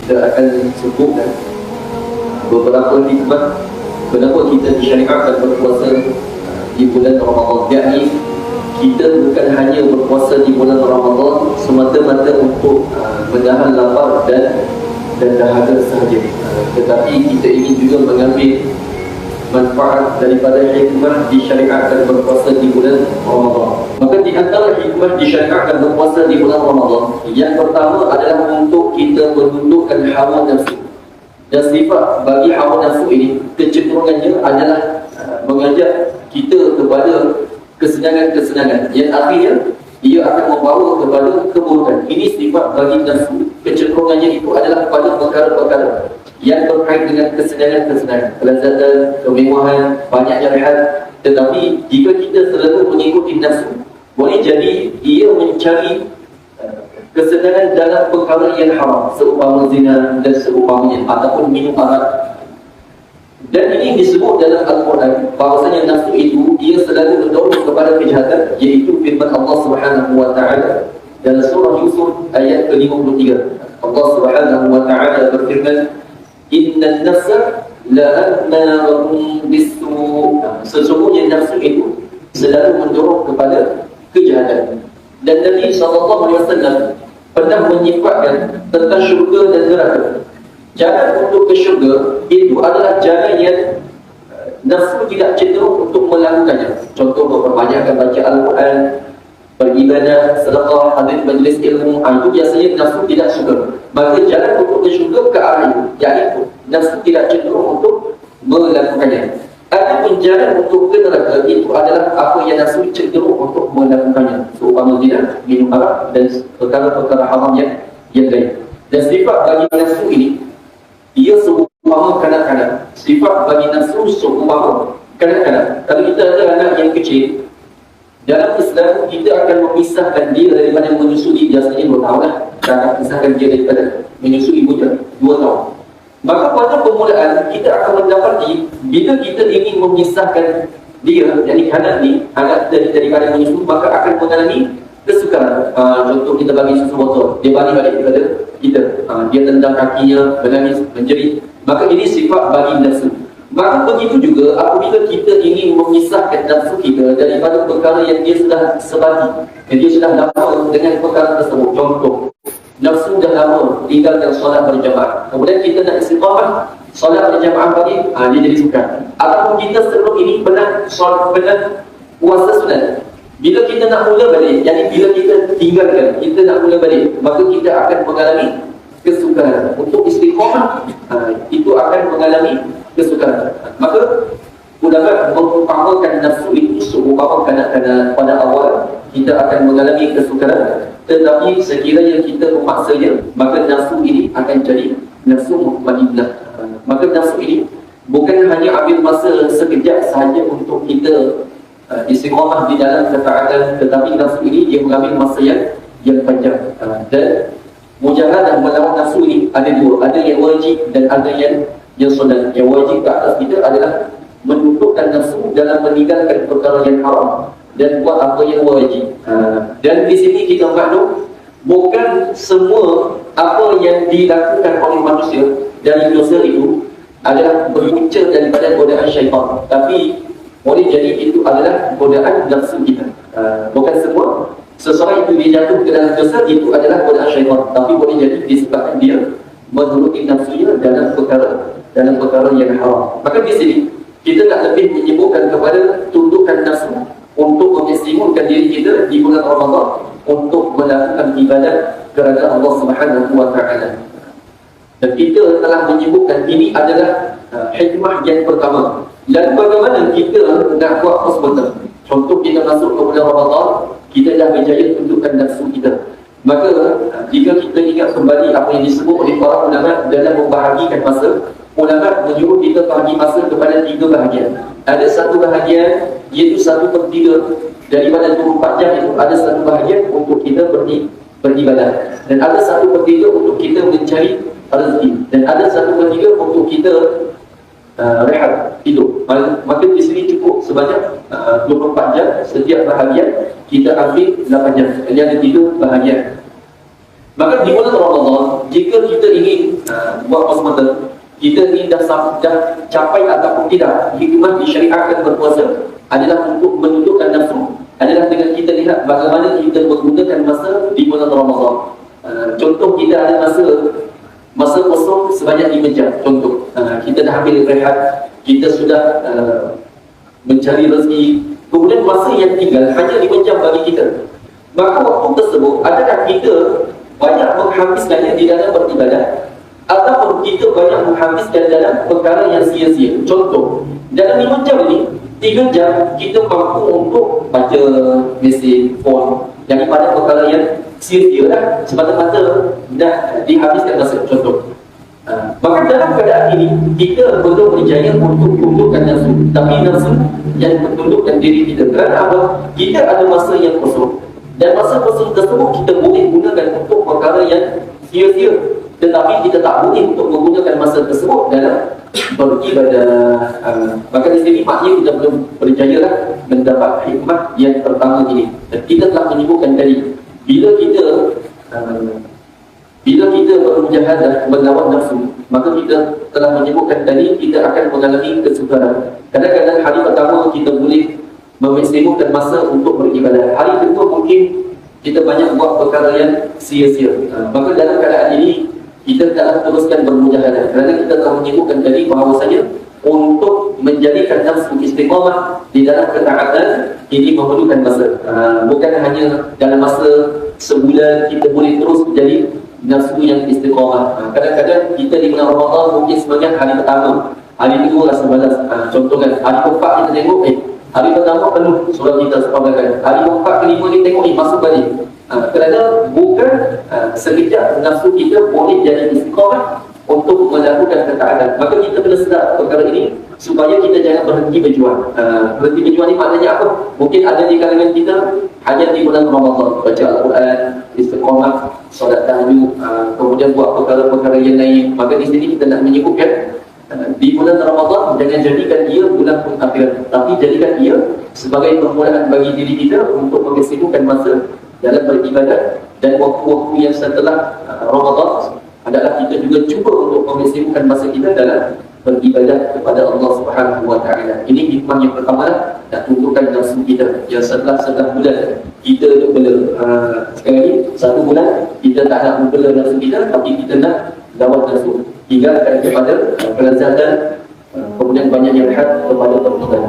kita akan sebutkan beberapa hikmah kenapa kita disyariatkan berpuasa di bulan Ramadan. Yakni kita bukan hanya berpuasa di bulan Ramadan semata-mata untuk menahan lapar dan dahaga sahaja, tetapi kita ingin juga mengambil manfaat daripada hikmah disyariatkan berpuasa di bulan Ramadan. Maka di antara hikmah disyariatkan berpuasa di bulan Ramadan, yang pertama adalah untuk kita menundukkan hawa nafsu. Dan sifat bagi hawa nafsu ini, kecenderungannya adalah mengajak kita kepada kesenangan-kesenangan yang akhirnya ia akan membawa kepada keburukan. Ini sifat bagi nafsu. Kecenderungannya itu adalah kepada perkara-perkara yang terkait dengan kesenangan-kesenangan, kelezatan, kemewahan, banyaknya rehat. Tetapi jika kita selalu mengikuti nafsu, boleh jadi ia mencari kesenangan dalam perkara yang haram, seumpama zina dan seumpamanya, ataupun minum arak. Dan ini disebut dalam Al-Quran bahawasanya nafsu itu ia selalu mendorong kepada kejahatan, iaitu firman Allah Subhanahu wa taala dalam surah Yusuf ayat ke-53. Allah Subhanahu wa taala berfirman, "Innan nafsa la'ammaratun bis-su'." Sesungguhnya nafsu itu selalu mendorong kepada kejahatan. Dan Nabi SAW pernah menyifatkan tentang syurga dan neraka. Jalan untuk ke syurga itu adalah jalan yang nafsu tidak cenderung untuk melakukannya. Contoh, memperbanyakkan baca Al-Quran, beribadah, sedekah, hadir majlis ilmu. Itu biasanya nafsu tidak suka. Maka jalan untuk ke syurga ke arah itu, iaitu nafsu tidak cenderung untuk melakukannya. Adapun jalan untuk ke neraka itu adalah apa yang nafsu cenderung untuk melakukannya, seumpama zina, minum arak dan perkara-perkara haram yang lain. Dan sifat bagi nafsu ini, ia seumpama kanak-kanak. Sifat bagi nafsu seumpama kanak-kanak. Kalau kita ada anak yang kecil, dalam Islam kita akan memisahkan dia daripada menyusui. Biasanya 2 tahun lah, kita akan memisahkan dia daripada menyusui ibunya 2 tahun. Maka pada permulaan kita akan mendapati bila kita ingin memisahkan dia, yakni anak ni, anak daripada menyusui, maka akan mengalami kesukaran. Contoh, kita bagi susu botol, dia balik kepada kita, dia tendang kakinya, menangis, menjerit. Maka ini sifat bagi nafsu. Maka begitu juga apabila kita ingin memisahkan nafsu kita daripada perkara yang dia sudah sebati, yang dia sudah lama dengan perkara tersebut. Contoh, nafsu dah lama tinggalkan solat berjamaah, kemudian kita nak istiqamah solat berjamaah pagi, dia jadi suka. Ataupun kita sebelum ini pernah puasa sunat, bila kita nak mula balik, yakni bila kita tinggalkan, kita nak mula balik, maka kita akan mengalami kesukaran. Untuk istiqamah, itu akan mengalami kesukaran. Maka ulama mengumpamakan nafsu itu seumpama kanak-kanak. Pada awal kita akan mengalami kesukaran, tetapi sekiranya kita memaksanya, maka nafsu ini akan jadi nafsu mutmainnah. Maka nafsu ini bukan hanya ambil masa sekejap sahaja untuk kita istiqamah di dalam ketaatan, tetapi nafsu ini dia mengambil masa yang panjang. Dan mujahadah melawan nafsu ini ada 2, ada yang wajib dan ada yang sunat. Yang wajib ke atas kita adalah menundukkan nafsu dalam meninggalkan perkara yang haram dan buat apa yang wajib. Dan di sini kita maklum, bukan semua apa yang dilakukan oleh manusia dari dosa itu adalah berpunca daripada godaan syaitan, tapi boleh jadi itu adalah godaan nafsu kita. Bukan semua seseorang itu dia jatuh ke dalam dosa itu adalah godaan syaitan, tapi boleh jadi disebabkan dia menuruti nafsunya dalam perkara yang haram. Maka di sini kita tak lebih menyebutkan kepada tundukkan nafsu untuk mengestimulkan diri kita di bulan Ramadan untuk melakukan ibadat kerana Allah Subhanahu wa taala. Dan kita telah menyebutkan ini adalah hikmah yang pertama. Dan bagaimana kita nak buat sebenarnya? Contoh, kita masuk ke bulan Ramadan, kita dah berjaya tundukkan nafsu kita. Maka jika kita ingat kembali apa yang disebut oleh para ulama dalam membahagikan masa, ulama menyuruh kita bagi masa kepada 3 bahagian. Ada satu bahagian iaitu 1/3 daripada 24 jam itu, ada satu bahagian untuk kita beribadah, dan ada 1/3 untuk kita mencari rezeki, dan ada 1/3 untuk kita rehat, tidur. Maka di sini cukup sebanyak 24 jam. Setiap bahagian kita ambil 8 jam. Jadi ada 3 bahagian. Maka di bulan Ramadan, jika kita ingin buat puasa, kita ingin dah capai ataupun tidak, hikmah disyariatkan berpuasa adalah untuk menundukkan nafsu, adalah dengan kita lihat bagaimana kita menggunakan masa di bulan Ramadan. Contoh, kita ada masa kosong sebanyak 5 jam. Contoh, kita dah ambil rehat, kita sudah mencari rezeki, kemudian masa yang tinggal hanya 5 jam bagi kita. Maka waktu tersebut, adakah kita banyak menghabiskannya di dalam beribadah, ataupun kita banyak menghabiskan dalam perkara yang sia-sia? Contoh, dalam 5 jam ini, 3 jam kita mampu untuk baca mesej, phone, daripada perkara yang sia-sia lah, semata-mata dah dihabiskan masa. Contoh, maka dalam keadaan ini kita belum berjaya untuk tundukkan nafsu, tapi nafsu yang menundukkan diri kita. Kerana apa? Kita ada masa yang kosong, dan masa kosong tersebut kita boleh gunakan untuk perkara yang sia-sia, tetapi kita tak boleh untuk menggunakan masa tersebut dalam beribadah. Maka di sini maknanya kita belum berjaya lah mendapat hikmah yang pertama ini. Dan kita telah menyebutkan tadi, bila kita bermujahadah melawan nafsu, maka kita telah menyebutkan tadi kita akan mengalami kesukaran. Kadang-kadang hari pertama kita boleh memaksimumkan masa untuk beribadah, hari kedua mungkin kita banyak buat perkara yang sia-sia. Maka dalam keadaan ini kita taklah teruskan bermujahadah, kerana kita telah menyebutkan tadi bahawasanya untuk menjadikan nafsu istiqamah di dalam ketaatan ini memerlukan masa. Bukan hanya dalam masa sebulan kita boleh terus menjadi nafsu yang istiqamah. Kadang-kadang kita di bulan Ramadan mungkin sebagian hari pertama, hari kedua rasa malas. Contohkan, hari keempat kita tengok, hari pertama penuh surau kita sepadan, hari keempat kelima ni tengok, masuk balik. Kerana bukan sekejap nafsu kita boleh jadi istiqamah untuk melakukan ketaatan. Maka kita kena sedar perkara ini supaya kita jangan berhenti berjuang. Berhenti berjuang ni maknanya apa? Mungkin ada di kalangan kita hanya di bulan Ramadan baca Al-Quran, istiqamah, solat tahajud, kemudian buat perkara-perkara yang lain. Maka di sini kita nak menyebutkan di bulan Ramadan jangan jadikan ia bulan pengakhiran, tapi jadikan ia sebagai permulaan bagi diri kita untuk mengesibukkan masa dalam beribadah. Dan waktu-waktu yang setelah Ramadan adalah kita juga cuba untuk mengesibukkan masa kita dalam beribadah kepada Allah Subhanahu Wa Taala. Ini hikmah yang pertama lah, nak tundukkan nafsu kita. Yang setelah bulan kita nak bela, sekali lagi, 1 bulan kita tak nak membela nafsu kita, tapi kita nak lawan nafsu, tinggalkan kepada kelezatan, kemudian banyak yang had kepada perbuatan.